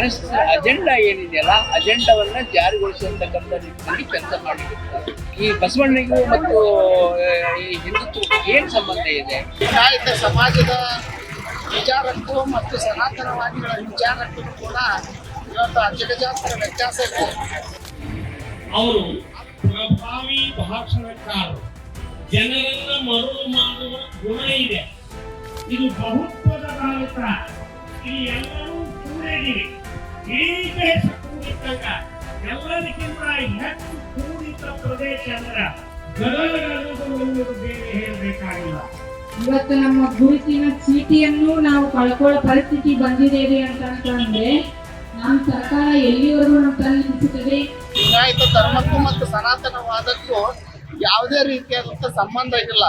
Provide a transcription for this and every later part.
RSS agenda ಏನಿದೆಯಲ್ಲ ಅಜೆಂಡಾವನ್ನ ಜಾರಿಗೊಳಿಸುವಂತಕ್ಕಂಥ ನಿಟ್ಟಿನಲ್ಲಿ ಕೆಲಸ ಮಾಡಿರ್ತಾರೆ. ಈ ಬಸವಣ್ಣನಿಗೂ ಮತ್ತು ಈ ಹಿಂದುತ್ವಕ್ಕೂ ಏನ್ ಸಂಬಂಧ ಇದೆ? ಲಿಂಗಾಯತ ಸಮಾಜದ ವಿಚಾರಕ್ಕೂ ಮತ್ತು ಸನಾತನವಾದಿಗಳ ವಿಚಾರಕ್ಕೂ ಕೂಡ ಇವತ್ತು ಅಜಗಜಾಂತರ ವ್ಯತ್ಯಾಸ ಇದೆ. ಅವರು ಪ್ರಭಾವಿ ಭಾಷಣಕಾರರು, ಜನರನ್ನ ಮರುಳು ಮಾಡುವ ಗುಣ ಇದೆ. ಇದು ಬಹುತ್ವದ ಭಾರತ. ಇಲ್ಲಿ ಎಲ್ಲರೂ ಕೂಡಿದ್ದೀವಿ. ಇಡೀ ದೇಶ ಕೂಡಿದ್ದಾಗ ಎಲ್ಲದಕ್ಕಿಂತ ಹೆಚ್ಚು ಕೂಡಿದ ಪ್ರದೇಶ ಅಂದ್ರೆ ಗದಗ ಬೇರೆ ಹೇಳಬೇಕಾಗಿಲ್ಲ. ಇವತ್ತು ನಮ್ಮ ಗುರುತಿನ ಚೀಟಿಯನ್ನು ನಾವು ಕಳ್ಕೊಳ್ಳೋ ಪರಿಸ್ಥಿತಿ ಬಂದಿದ್ದೇವೆ ಅಂತಂದ್ರೆ ನಮ್ಮ ಸರ್ಕಾರ ಎಲ್ಲಿವರೆಗೂ ನಮ್ಮ ತಲೆ ನಿಲ್ಲಿಸುತ್ತದೆ? ಲಿಂಗಾಯತ ಧರ್ಮಕ್ಕೂ ಮತ್ತು ಸನಾತನವಾದಕ್ಕೂ ಯಾವುದೇ ರೀತಿಯಾದಂಥ ಸಂಬಂಧ ಇಲ್ಲ.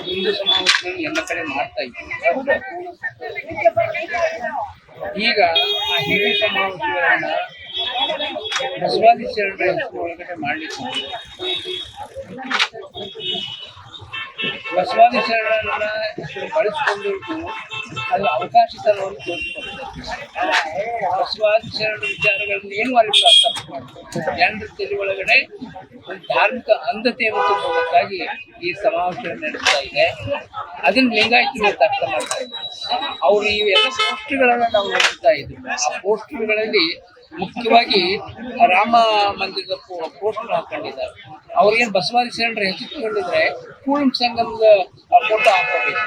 ಹಿಂದೂ ಸಮಾವೇಶ ಎಲ್ಲ ಕಡೆ ಮಾಡ್ತಾ ಇದ್ದೀವಿ. ಈಗ ಆ ಹಿಂದೂ ಸಮಾವೇಶಗಳನ್ನ ಬಸವಾದಿ ಶರಣರ ಹೆಸರು ಒಳಗಡೆ ಮಾಡ್ಲಿಕ್ಕೆ ಬಸವಾದಿ ಶರಣರನ್ನ ಹೆಸರು ಬಳಸಿಕೊಂಡಿದ್ದು ಅದು ಅವಕಾಶತನವನ್ನು ತೋರಿಸ್ಕೊಡ್ತಾರೆ. ಬಸವಾದಿ ಶರಣರ ವಿಚಾರಗಳನ್ನು ಏನು ಅಲ್ಲಿ ಪ್ರಸ್ತಾಪ ಮಾಡ್ತಾರೆ. ಜನರ ತಲೆ ಒಳಗಡೆ ಒಂದು ಧಾರ್ಮಿಕ ಅಂಧತೆಯನ್ನು ತುಂಬುವುದಕ್ಕಾಗಿ ಈ ಸಮಾವೇಶ ನಡೆಸ್ತಾ ಇದೆ. ಅದನ್ನ ಲಿಂಗಾಯತರು ಅರ್ಥ ಮಾಡ್ತಾ ಇದ್ದಾರೆ. ಅವರು ಇವೆಲ್ಲ ಪೋಸ್ಟರ್ಗಳನ್ನ ನಾವು ನೋಡ್ತಾ ಇದ್ವಿ. ಆ ಪೋಸ್ಟರ್ಗಳಲ್ಲಿ ಮುಖ್ಯವಾಗಿ ರಾಮ ಮಂದಿರದ ಪೋಸ್ಟರ್ ಹಾಕೊಂಡಿದ್ದಾರೆ. ಅವ್ರಿಗೇನು ಬಸವಾದಿ ಶರಣರ ಹೆಸರುಗಳಿದ್ರೆ ಕೂಳಂ ಸಂಗಮದ ಫೋಟೋ ಹಾಕೋಬೇಕು,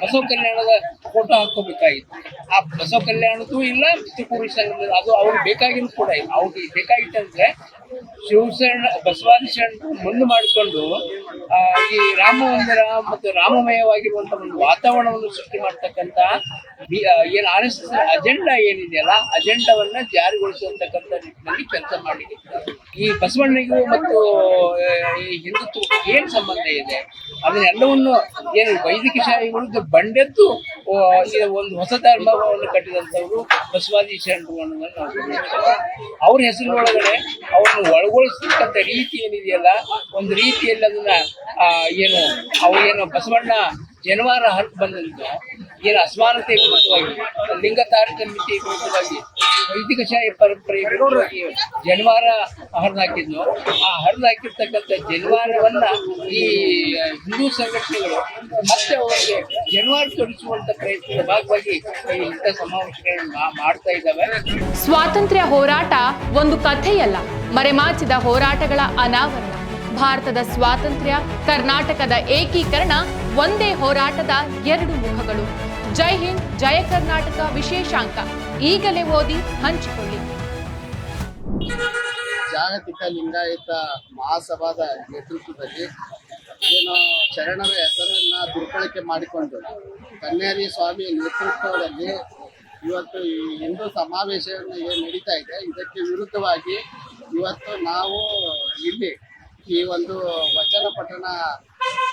ಬಸವ ಕಲ್ಯಾಣದ ಫೋಟೋ ಹಾಕೋಬೇಕಾಗಿತ್ತು. ಆ ಬಸವ ಕಲ್ಯಾಣದ್ದು ಇಲ್ಲ, ಕೂಳಂ ಸಂಗಮದ ಅದು ಅವ್ರಿಗೆ ಬೇಕಾಗಿದ್ದು ಕೂಡ ಇಲ್ಲ. ಅವ್ರಿಗೆ ಬೇಕಾಗಿತ್ತಂದ್ರೆ ಶಿವಶರಣ ಬಸವಾದಿ ಶರಣರು ಮುಂದೆ ಮಾಡಿಕೊಂಡು ಈ ರಾಮ ಮಂದಿರ ಮತ್ತು ರಾಮಮಯವಾಗಿರುವಂತ ಒಂದು ವಾತಾವರಣವನ್ನು ಸೃಷ್ಟಿ ಮಾಡ್ತಕ್ಕಂಥ ಏನು RSS ಅಜೆಂಡಾ ಏನಿದೆಯಲ್ಲ ಅಜೆಂಡಾವನ್ನ ಜಾರಿಗೊಳಿಸುವಂತಕ್ಕಂಥ ನಿಟ್ಟಿನಲ್ಲಿ ಕೆಲಸ ಮಾಡಿರ್ತಾರೆ. ಈ ಬಸವಣ್ಣನಿಗೂ ಮತ್ತು ಈ ಹಿಂದುತ್ವಕ್ಕೂ ಏನ್ ಸಂಬಂಧ ಇದೆ? ಅದನ್ನೆಲ್ಲವನ್ನು ಏನು ವೈದಿಕಶಾಹಿ ವಿರುದ್ಧ ಬಂಡೆದ್ದು ಒಂದು ಹೊಸ ಧರ್ಮವನ್ನು ಕಟ್ಟಿದಂಥವ್ರು ಬಸವಾದಿ ಶರಣರು ಅನ್ನೋದನ್ನು ನಾವು ಗಮನಿಸ್ತೇವೆ. ಅವ್ರ ಹೆಸರು ಒಳಗಡೆ ಅವ್ರನ್ನ ಒಳಗೊಳಿಸ್ತಕ್ಕಂಥ ರೀತಿ ಏನಿದೆಯಲ್ಲ, ಒಂದು ರೀತಿಯಲ್ಲಿ ಅದನ್ನ ಏನು ಅವ್ರೇನು ಬಸವಣ್ಣ ಜನವಾರ ಹರಿದು ಬಂದಂತ ಏನು ಅಸಮಾನತೆ ವಿರುದ್ಧವಾಗಿ, ಲಿಂಗ ತಾರತಮ್ಯತೆ ವಿರುದ್ಧವಾಗಿ, ವೈದಿಕಶಾಹಿ ಪರಂಪರೆ ವಿರುದ್ಧವಾಗಿ ಜನವಾರ ಹರಿದು ಹಾಕಿದ್ನು. ಆ ಹರಿದು ಹಾಕಿರ್ತಕ್ಕಂಥ ಜನವಾರವನ್ನ ಈ ಹಿಂದೂ ಸಂಘಟನೆಗಳು ಮತ್ತೆ ಅವರಿಗೆ ಜನವಾರ ತೊಡಿಸುವಂತ ಪ್ರಯತ್ನದ ಭಾಗವಾಗಿ ಇಂಥ ಸಮಾವೇಶಗಳನ್ನು ಮಾಡ್ತಾ ಇದ್ದಾವೆ. ಸ್ವಾತಂತ್ರ್ಯ ಹೋರಾಟ ಒಂದು ಕಥೆಯಲ್ಲ, ಮರೆಮಾಚಿದ ಹೋರಾಟಗಳ ಅನಾವರಣ. ಭಾರತದ ಸ್ವಾತಂತ್ರ್ಯ, ಕರ್ನಾಟಕದ ಏಕೀಕರಣ ಒಂದೇ ಹೋರಾಟದ ಎರಡು ಮುಖಗಳು. ಜೈ ಹಿಂದ್, ಜಯ ಕರ್ನಾಟಕ ವಿಶೇಷಾಂಕ ಈಗಲೇ ಓದಿ ಹಂಚಿಕೊಳ್ಳಿ. ಜಾಗತಿಕ ಲಿಂಗಾಯತ ಮಹಾಸಭಾದ ನೇತೃತ್ವದಲ್ಲಿ ಏನು ಶರಣರ ಹೆಸರನ್ನ ದುರ್ಬಳಕೆ ಮಾಡಿಕೊಂಡು ಕನ್ಯಾರಿ ಸ್ವಾಮಿ ನೇತೃತ್ವದಲ್ಲಿ ಇವತ್ತು ಈ ಹಿಂದೂ ಸಮಾವೇಶವನ್ನು ಏನು ನಡೀತಾ ಇದೆ, ಇದಕ್ಕೆ ವಿರುದ್ಧವಾಗಿ ಇವತ್ತು ನಾವು ಇಲ್ಲಿ ಈ ಒಂದು ವಚನ ಪಠಣ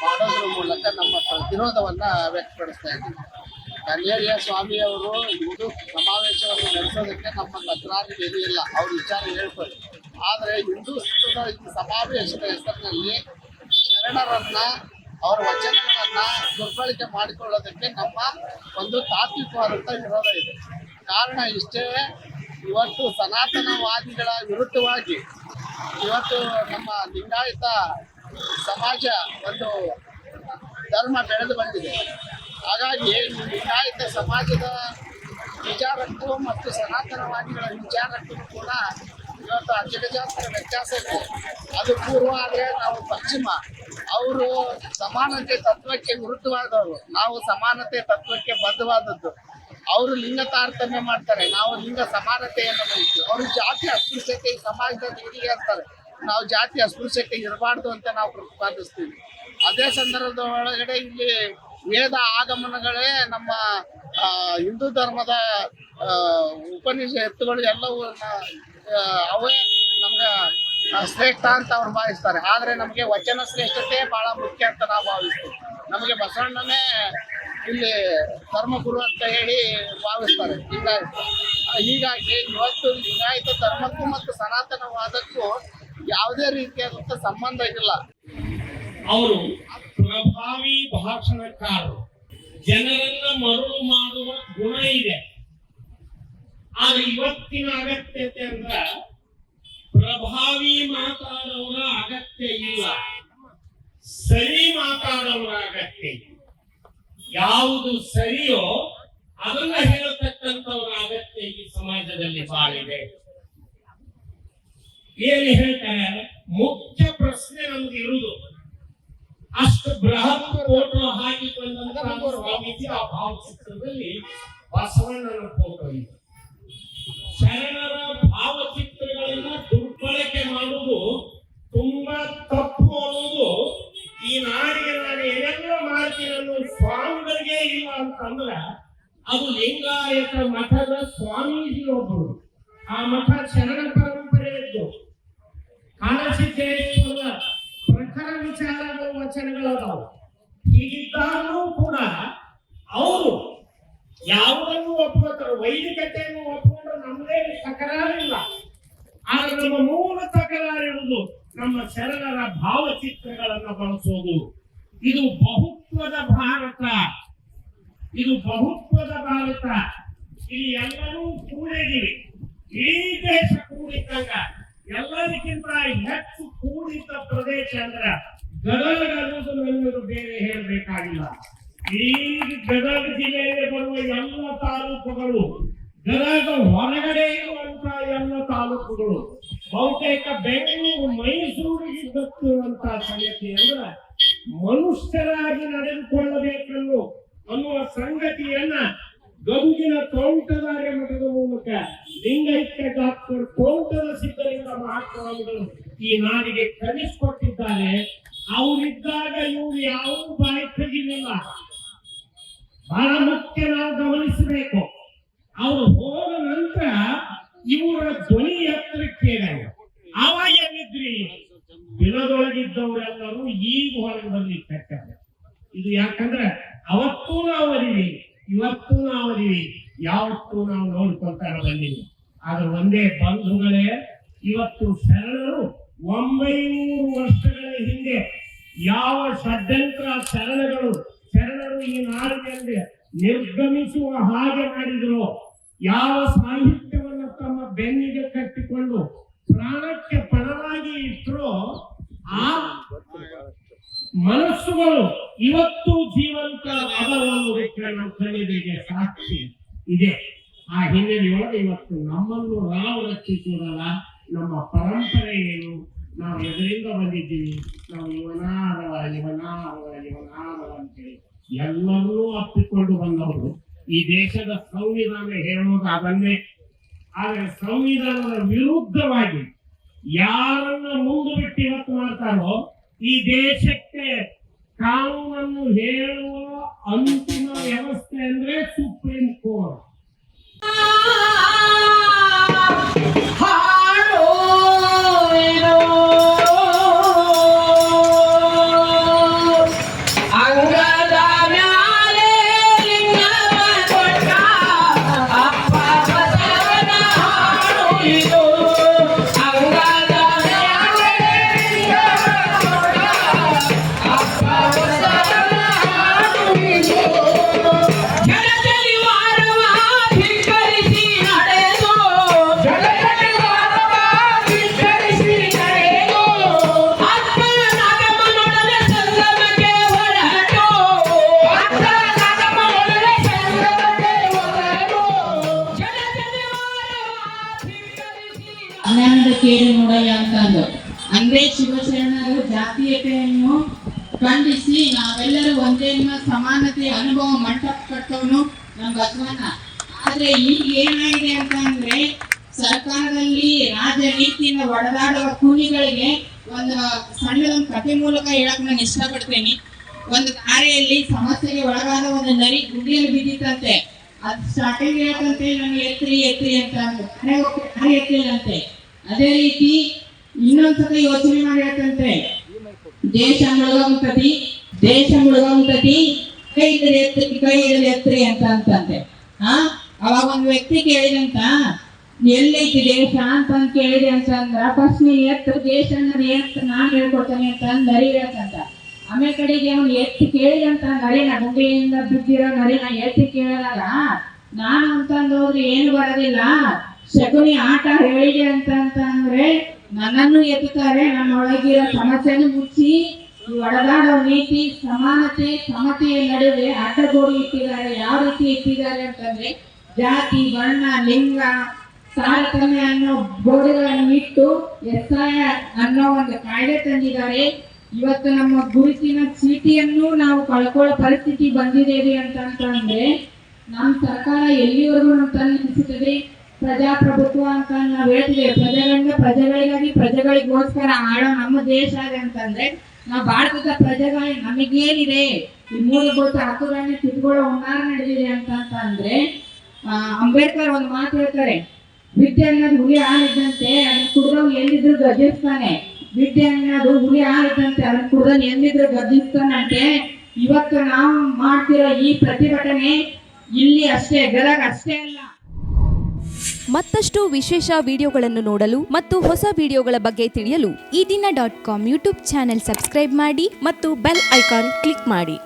ಮಾಡೋದ್ರ ಮೂಲಕ ನಮ್ಮ ಪ್ರತಿರೋಧವನ್ನ ವ್ಯಕ್ತಪಡಿಸ್ತಾ ಇದ್ದೀವಿ. ಕನ್ಯಾರಿಯ ಸ್ವಾಮಿಯವರು ಹಿಂದೂ ಸಮಾವೇಶವನ್ನು ನಡೆಸೋದಕ್ಕೆ ನಮ್ಮ ತಕರಾರು ಏನೂ ಇಲ್ಲ, ಅವ್ರ ವಿಚಾರ ಹೇಳ್ತಾರೆ. ಆದರೆ ಹಿಂದೂತ್ವದ ಈ ಸಮಾವೇಶದ ಹೆಸರಿನಲ್ಲಿ ಶರಣರನ್ನ ಅವರ ವಚನಗಳನ್ನ ದುರ್ಬಳಕೆ ಮಾಡಿಕೊಳ್ಳೋದಕ್ಕೆ ನಮ್ಮ ಒಂದು ತಾತ್ವಿಕವಾದಂಥ ವಿರೋಧ ಇದೆ. ಕಾರಣ ಇಷ್ಟೇ, ಇವತ್ತು ಸನಾತನವಾದಿಗಳ ವಿರುದ್ಧವಾಗಿ ಇವತ್ತು ನಮ್ಮ ಲಿಂಗಾಯತ ಸಮಾಜ ಒಂದು ಧರ್ಮ ಬೆಳೆದು ಬಂದಿದೆ. ಹಾಗಾಗಿ ಲಿಂಗಾಯತ ಸಮಾಜದ ವಿಚಾರಕ್ಕೂ ಮತ್ತು ಸನಾತನವಾದಿಗಳ ವಿಚಾರಕ್ಕೂ ಕೂಡ ಇವತ್ತು ಅಜಗಜಾಂತರ ವ್ಯತ್ಯಾಸ ಇದೆ. ಅದು ಪೂರ್ವ ಆದರೆ ನಾವು ಪಶ್ಚಿಮ, ಅವರು ಸಮಾನತೆ ತತ್ವಕ್ಕೆ ವಿರುದ್ಧವಾದವರು, ನಾವು ಸಮಾನತೆ ತತ್ವಕ್ಕೆ ಬದ್ಧವಾದದ್ದು. ಅವರು ಲಿಂಗ ತಾರತಮ್ಯ ಮಾಡ್ತಾರೆ, ನಾವು ಲಿಂಗ ಸಮಾನತೆಯನ್ನು ಬಯಸ್ತೀವಿ. ಅವರು ಜಾತಿ ಅಸ್ಪೃಶ್ಯತೆ ಈ ಸಮಾಜದಲ್ಲಿ ಹೀಗೆ ಅಂತಾರೆ, ನಾವು ಜಾತಿ ಅಸ್ಪೃಶ್ಯತೆ ಇರಬಾರ್ದು ಅಂತ ನಾವು ಪ್ರತಿಪಾದಿಸ್ತೀವಿ. ಅದೇ ಸಂದರ್ಭದ ಒಳಗಡೆ ಇಲ್ಲಿ ವೇದ ಆಗಮನಗಳೇ ನಮ್ಮ ಹಿಂದೂ ಧರ್ಮದ ಉಪನಿಷತ್ತುಗಳು ಎಲ್ಲವೂ ಅವೇ ನಮ್ಗೆ ಶ್ರೇಷ್ಠ ಅಂತ ಅವ್ರು ಭಾವಿಸ್ತಾರೆ. ಆದರೆ ನಮಗೆ ವಚನ ಶ್ರೇಷ್ಠತೆ ಬಹಳ ಮುಖ್ಯ ಅಂತ ನಾವು ಭಾವಿಸ್ತೀವಿ. ನಮಗೆ ಬಸವಣ್ಣನೇ ಇಲ್ಲಿ ಧರ್ಮಗುರು ಅಂತ ಹೇಳಿ ಭಾವಿಸ್ತಾರೆ. ಹಿಂಗಾಗಿ ಹೀಗಾಗಿ ಇವತ್ತು ಲಿಂಗಾಯತ ಧರ್ಮಕ್ಕೂ ಮತ್ತು ಸನಾತನವಾದಕ್ಕೂ ಯಾವುದೇ ರೀತಿಯಾದಂಥ ಸಂಬಂಧ ಇಲ್ಲ. ಅವರು ಪ್ರಭಾವಿ ಭಾಷಣಕಾರರು, ಜನರನ್ನ ಮರುಳು ಮಾಡುವ ಗುಣ ಇದೆ. ಆದ್ರೆ ಇವತ್ತಿನ ಅಗತ್ಯತೆ ಅಂದ್ರ ಪ್ರಭಾವಿ ಮಾತಾಡೋರ ಅಗತ್ಯ ಇಲ್ಲ, ಸರಿ ಮಾತಾಡೋರ ಅಗತ್ಯ ಇಲ್ಲ. ಯಾವುದು ಸರಿಯೋ ಅದನ್ನ ಹೇಳತಕ್ಕಂಥವರ ಅಗತ್ಯ ಈ ಸಮಾಜದಲ್ಲಿ ಬಾಳಿದೆ. ಏನು ಹೇಳ್ತಾರೆ? ಮುಖ್ಯ ಪ್ರಶ್ನೆ ನಮ್ಗೆ ಇರುವುದು, ಅಷ್ಟು ಬೃಹತ್ ಫೋಟೋ ಹಾಕಿಕೊಂಡಂತ ಸ್ವಾಮೀಜಿ ಆ ಭಾವಚಿತ್ರದಲ್ಲಿ ಬಸವಣ್ಣನ ಫೋಟೋ ಇದೆ. ಶರಣರ ಭಾವಚಿತ್ರಗಳನ್ನ ದುರ್ಬಳಕೆ ಮಾಡುವುದು ತುಂಬಾ ತಪ್ಪು ಅನ್ನೋದು ಈ ನಾಡಿಗೆ ನಾನು ಏನೆಲ್ಲ ಮಾಡ್ತೀನಿ ಅನ್ನೋ ಸ್ವಾಮಿಗಳಿಗೆ ಇಲ್ಲ ಅಂತಂದ್ರ ಅದು ಲಿಂಗಾಯತ ಮಠದ ಸ್ವಾಮೀಜಿ ಒಬ್ಬರು. ಆ ಮಠ ಶರಣ ಪರಂಪರೆಯದ್ದು. ಕಾಲಸಿದ್ದೇಶ್ವರ ಪ್ರಖರ ವಿಚಾರಗಳು ವಚನಗಳದಾವು. ಹೀಗಿದ್ದಾಗಲೂ ಕೂಡ ಅವರು ಯಾವುದನ್ನು ಒಪ್ಕೋತಾರೆ, ವೈದಿಕತೆಯನ್ನು ಒಪ್ಪಿಕೊಂಡ್ರೆ ನಮ್ಮದೇ ತಕರಾರಿಲ್ಲ. ಆದ್ರೆ ನಮ್ಮ ಮೂಲ ತಕರಾರಿರುವುದು ನಮ್ಮ ಶರಣರ ಭಾವಚಿತ್ರಗಳನ್ನು ಬಳಸೋದು. ಇದು ಬಹುತ್ವದ ಭಾರತ, ಇದು ಬಹುತ್ವದ ಭಾರತ. ಇಲ್ಲಿ ಎಲ್ಲರೂ ಕೂಡಿದ್ದೀವಿ, ಇಡೀ ದೇಶ ಕೂಡಿದ್ದಾಗ ಎಲ್ಲರಿಗಿಂತ ಹೆಚ್ಚು ಕೂಡಿದ್ದ ಪ್ರದೇಶ ಅಂದ್ರೆ ಗದಗ ಅನ್ನೋದು ನನ್ನದು ಬೇರೆ ಹೇಳಬೇಕಾಗಿಲ್ಲ. ಈ ಗದಗ ಜಿಲ್ಲೆಯಲ್ಲಿ ಬರುವ ಎಲ್ಲ ತಾಲೂಕುಗಳು, ಗದಗ ಹೊರಗಡೆ ಇರುವಂತಹ ಎಲ್ಲ ತಾಲೂಕುಗಳು ಬಹುತೇಕ ಬೆಂಗಳೂರು ಮೈಸೂರಿಗೆ ಗೊತ್ತಿರುವಂತಹ ಸಂಗತಿ ಅಂದ್ರೆ ಮನುಷ್ಯರಾಗಿ ನಡೆದುಕೊಳ್ಳಬೇಕನ್ನು ಅನ್ನುವ ಸಂಗತಿಯನ್ನ ಗದುಗಿನ ತೋಂಟದಾರ್ಯ ಮಠದ ಮೂಲಕ ಲಿಂಗೈಕ್ಯ ಡಾಕ್ಟರ್ ತೋಂಟದ ಸಿದ್ಧಲಿಂಗ ಮಹಾಸ್ವಾಮಿಗಳು ಈ ನಾಡಿಗೆ ಕಲಿಸಿಕೊಟ್ಟಿದ್ದಾರೆ. ಅವರಿದ್ದಾಗ ಇವರು ಯಾವ ಬಾಯಿ ತೆಗಿಲಿಲ್ಲ. ಬಹಳ ಮುಖ್ಯ ನಾವು ಗಮನಿಸಬೇಕು. ಅವರು ಹೋದ ನಂತರ ಇವರ ಧ್ವನಿ ಎತ್ತರಕ್ಕೆ ಆವಾಗ ಎಲ್ಲಿದ್ರಿ? ದಿನದೊಳಗಿದ್ದವರೆಲ್ಲರೂ ಈಗ ಹೊರಗೆ ಬರ್ಲಿಕ್ಕೆ. ಇದು ಯಾಕಂದ್ರೆ ಅವತ್ತೂ ನಾವು ಅರಿವಿ, ಇವತ್ತೂ ನಾವು ಅರಿವಿ, ಯಾವತ್ತೂ ನಾವು ನೋಡ್ಕೊಳ್ತಾ ಬಂದೀವಿ. ಆದ್ರೆ ಒಂದೇ ಬಂಧುಗಳೇ, ಇವತ್ತು ಶರಣರು 900 ವರ್ಷಗಳ ಹಿಂದೆ ಯಾವ ಷಡ್ಯಂತ್ರ ಶರಣರು ಈ ನಾಡಿನಲ್ಲಿ ನಿರ್ಗಮಿಸುವ ಹಾಗೆ ಮಾಡಿದ್ರು, ಯಾವ ಸಾಹಿತ್ಯವನ್ನು ತಮ್ಮ ಬೆನ್ನಿಗೆ ಕಟ್ಟಿಕೊಂಡು ಪ್ರಾಣಕ್ಕೆ ಪಣವಾಗಿ ಇಟ್ಟರು, ಆ ಮನಸ್ಸುಗಳು ಇವತ್ತು ಜೀವಂತ ಅದರೊಂದಕ್ಕೆ ನಮ್ಮ ಕಣ್ಣಿಗೆ ಸಾಕ್ಷಿ ಇದೆ. ಆ ಹಿನ್ನೆಲೆಯೊಳಗೆ ಇವತ್ತು ನಮ್ಮನ್ನು ನಾವು ರಕ್ಷಿಸುವುದಲ್ಲ, ನಮ್ಮ ಪರಂಪರೆ ಏನು, ನಾವು ಎದರಿಂದ ಬಂದಿದ್ದೀವಿ, ನಾವು ಇವನಾದವ ಅಂತೇಳಿ ಎಲ್ಲರೂ ಅಪ್ಪಿಕೊಂಡು ಬಂದವರು. ಈ ದೇಶದ ಸಂವಿಧಾನ ಹೇಳೋದು ಅದನ್ನೇ. ಆದರೆ ಸಂವಿಧಾನದ ವಿರುದ್ಧವಾಗಿ ಯಾರನ್ನ ಮುಂದೆ ಬಿಟ್ಟು ಇವತ್ತು ಮಾಡ್ತಾರೋ, ಈ ದೇಶಕ್ಕೆ ಕಾನೂನನ್ನು ಹೇಳುವ ಅಂತಿಮ ವ್ಯವಸ್ಥೆ ಅಂದ್ರೆ ಸುಪ್ರೀಂ ಕೋರ್ಟ್. ಕೇಳಿ ನೋಡಯ್ಯ ಅಂತಂದು ಅಂದ್ರೆ ಶಿವಶರಣರು ಜಾತೀಯತೆಯನ್ನು ಖಂಡಿಸಿ ನಾವೆಲ್ಲರೂ ಒಂದೇ ಸಮಾನತೆ ಅನುಭವ ಮಂಟಪ ಕಟ್ಟೋನು ನಮ್ಮ ಬಸವಣ್ಣ. ಆದ್ರೆ ಈಗ ಏನಾಗಿದೆ ಅಂತಂದ್ರೆ ಸರ್ಕಾರದಲ್ಲಿ ರಾಜನೀತಿಯಿಂದ ಒಡೆದಾಡುವ ಕೂಲಿಗಳಿಗೆ ಒಂದು ಸಣ್ಣದೊಂದು ಕಥೆ ಮೂಲಕ ಹೇಳಕ್ ನಾನು ಇಷ್ಟಪಡ್ತೇನೆ. ಒಂದು ಕಾರ್ಯಲ್ಲಿ ಸಮಸ್ಯೆಗೆ ಒಳಗಾದ ಒಂದು ನರಿ ಗುಂಡಿಯಲ್ಲಿ ಬಿದ್ದಿತ್ತಂತೆ. ಅದು ಸ್ಟಾರ್ಟಿಂಗ್ ಹೇಳ್ತಂತೆ ನನಗೆ ಎತ್ರಿ ಅಂತ ಎತ್ತಲಿಲ್ಲಂತೆ. ಅದೇ ರೀತಿ ಇನ್ನೊಂದ್ಸತಿ ಯೋಚನೆ ಮಾಡಿ ಹೇಳ್ತಂತೆ, ದೇಶ ಮುಳುಗಂತತಿ ಕೈ ಹಿಡಿದು ಎತ್ರಿ ಅಂತಂತೆ. ಅವಾಗ ಒಂದು ವ್ಯಕ್ತಿ ಕೇಳಿದಂತ ಎಲ್ಲೈತಿ ದೇಶ ಅಂತಂದು ಕೇಳಿದೆ ಅಂತಂದ್ರ ಫಸ್ಟ್ ನೀನ್ ಎತ್ತು ದೇಶ ಅನ್ನೋದು ಎತ್ತು ನಾನ್ ಹೇಳ್ಕೊಡ್ತೇನೆ ಅಂತ ನರಿ ಹೇಳ್ತಂತ. ಆಮೇಲೆ ಕಡೆಗೆ ಅವ್ನು ಎತ್ತು ಕೇಳಿದಂತ ನರಿನ ಗುಂಡಿಯಿಂದ ಬಿದ್ದಿರೋ ನರಿನ ಎತ್ತು ಕೇಳಿದಾಗ ನಾನು ಅಂತಂದೋದ್ರೆ ಏನು ಬರೋದಿಲ್ಲ, ಶಕುನಿ ಆಟ ಹೇಳಿದೆ ಅಂತಂದ್ರೆ ನನ್ನನ್ನು ಎತ್ತುತ್ತಾರೆ, ನನ್ನೊಳಗಿರೋ ಸಮಸ್ಯೆಯನ್ನು ಮುಚ್ಚಿ ಈ ಒಡೆದಾಡೋ ನೀತಿ ಸಮಾನತೆ ಸಮತೆಯ ನಡುವೆ ಅಡ್ಡಗೋಡಿ ಇಟ್ಟಿದ್ದಾರೆ. ಯಾವ ರೀತಿ ಇಟ್ಟಿದ್ದಾರೆ ಅಂತಂದ್ರೆ ಜಾತಿ ವರ್ಣ ಲಿಂಗ ತಾರತಮ್ಯ ಅನ್ನೋ ಗೋಡೆಗಳನ್ನು ಇಟ್ಟು ಎಸ್ಐ ಅನ್ನೋ ಒಂದು ಕಾಯ್ದೆ ತಂದಿದ್ದಾರೆ. ಇವತ್ತು ನಮ್ಮ ಗುರುತಿನ ಚೀಟಿಯನ್ನು ನಾವು ಕಳ್ಕೊಳ್ಳೋ ಪರಿಸ್ಥಿತಿ ಬಂದಿದ್ದೇವೆ ಅಂತಂದ್ರೆ ನಮ್ಮ ಸರ್ಕಾರ ಎಲ್ಲಿವರೆಗೂ ನಮ್ಮ ತಲೆ ನಿಲ್ಲಿಸುತ್ತದೆ? ಪ್ರಜಾಪ್ರಭುತ್ವ ಅಂತ ನಾವು ಹೇಳ್ತಿದ್ದೇವೆ, ಪ್ರಜೆಗಳಿಗಾಗಿ ಪ್ರಜೆಗಳಿಗೋಸ್ಕರ ಆಳೋ ನಮ್ಮ ದೇಶ ಇದೆ ಅಂತಂದ್ರೆ ನಾವು ಭಾರತದ ಪ್ರಜೆಗಳು ನಮಗೇನಿದೆ ಈ ಮೂಲಭೂತ ಹಕ್ಕುಗಳನ್ನ ತಿದ್ದುಕೊಳ್ಳೋ ಹುನ್ನಾರ ನಡೆದಿದೆ ಅಂತಂದ್ರೆ ಅಂಬೇಡ್ಕರ್ ಒಂದು ಮಾತು ಹೇಳ್ತಾರೆ, ವಿದ್ಯೆ ಅನ್ನೋದು ಹುಲಿ ಹಾಲಿದ್ದಂತೆ ಅದನ್ನ ಕುಡ್ದವ್ ಎಲ್ಲಿದ್ರು ಗರ್ಜಿಸ್ತಾನೆ. ವಿದ್ಯೆ ಅನ್ನೋದು ಹುಲಿ ಹಾಲಿದ್ದಂತೆ ಅದನ್ನ ಕುಡ್ದವ್ ಎಲ್ಲಿದ್ರು ಗರ್ಜಿಸ್ತಾನಂತೆ. ಇವತ್ತು ನಾವು ಮಾಡ್ತಿರೋ ಈ ಪ್ರತಿಭಟನೆ ಇಲ್ಲಿ ಅಷ್ಟೇ, ಗದಗ ಅಷ್ಟೇ ಅಲ್ಲ. ಮತ್ತಷ್ಟು ವಿಶೇಷ ವಿಡಿಯೋಗಳನ್ನು ನೋಡಲು ಮತ್ತು ಹೊಸ ವಿಡಿಯೋಗಳ ಬಗ್ಗೆ ತಿಳಿಯಲು ಈ ದಿನ .com ಯೂಟ್ಯೂಬ್ ಚಾನೆಲ್ ಸಬ್ಸ್ಕ್ರೈಬ್ ಮಾಡಿ ಮತ್ತು ಬೆಲ್ ಐಕಾನ್ ಕ್ಲಿಕ್ ಮಾಡಿ.